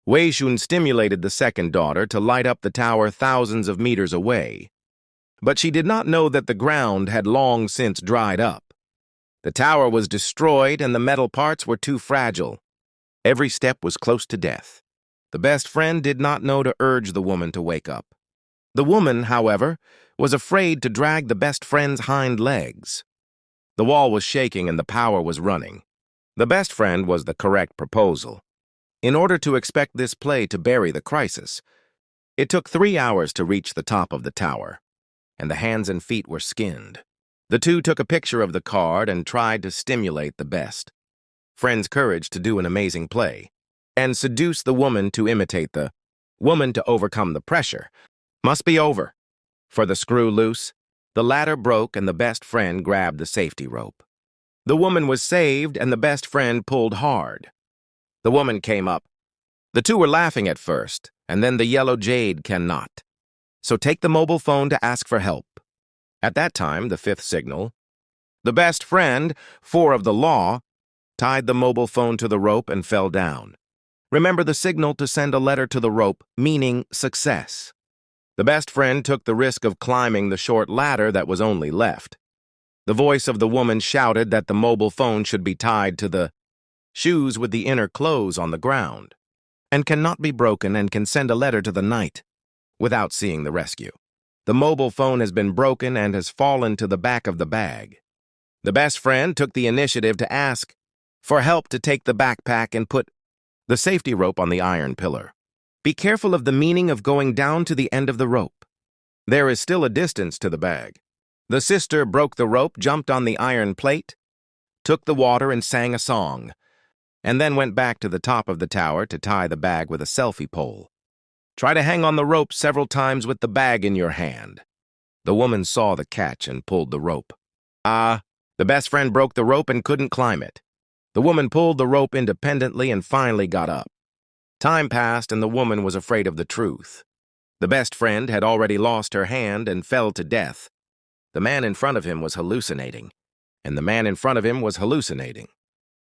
Wei Shun stimulated the second daughter to light up the tower thousands of meters away. But she did not know that the ground had long since dried up. The tower was destroyed and the metal parts were too fragile. Every step was close to death. The best friend did not know to urge the woman to wake up. The woman, however, was afraid to drag the best friend's hind legs. The wall was shaking and the power was running. The best friend was the correct proposal. In order to expect this play to bury the crisis, it took 3 hours to reach the top of the tower, and the hands and feet were skinned. The two took a picture of the card and tried to stimulate the best friend's courage to do an amazing play, and seduce the woman to imitate the woman to overcome the pressure. Must be over. For the screw loose, the ladder broke and the best friend grabbed the safety rope. The woman was saved and the best friend pulled hard. The woman came up. The two were laughing at first, and then the yellow jade cannot. So take the mobile phone to ask for help. At that time, the fifth signal, the best friend, 4 of the law, tied the mobile phone to the rope and fell down. Remember the signal to send a letter to the rope, meaning success. The best friend took the risk of climbing the short ladder that was only left. The voice of the woman shouted that the mobile phone should be tied to the shoes with the inner clothes on the ground, and cannot be broken and can send a letter to the night without seeing the rescue. The mobile phone has been broken and has fallen to the back of the bag. The best friend took the initiative to ask for help to take the backpack and put the safety rope on the iron pillar. Be careful of the meaning of going down to the end of the rope. There is still a distance to the bag. The sister broke the rope, jumped on the iron plate, took the water and sang a song, and then went back to the top of the tower to tie the bag with a selfie pole. Try to hang on the rope several times with the bag in your hand. The woman saw the catch and pulled the rope. The best friend broke the rope and couldn't climb it. The woman pulled the rope independently and finally got up. Time passed and the woman was afraid of the truth. The best friend had already lost her hand and fell to death. The man in front of him was hallucinating, and the man in front of him was hallucinating.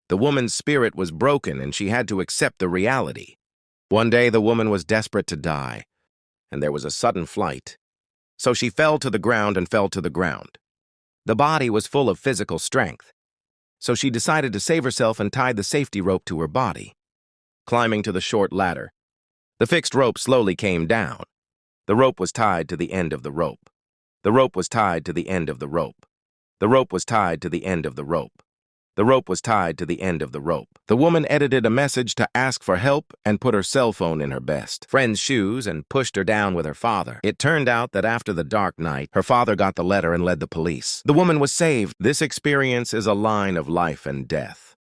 The woman's spirit was broken and she had to accept the reality. One day the woman was desperate to die, and there was a sudden flight. So she fell to the ground and fell to the ground. The body was full of physical strength, so she decided to save herself and tied the safety rope to her body. Climbing to the short ladder, the fixed rope slowly came down. The rope was tied to the end of the rope. The rope was tied to the end of the rope. The rope was tied to the end of the rope. The rope was tied to the end of the rope. The woman edited a message to ask for help and put her cell phone in her best friend's shoes and pushed her down with her father. It turned out that after the dark night, her father got the letter and led the police. The woman was saved. This experience is a line of life and death.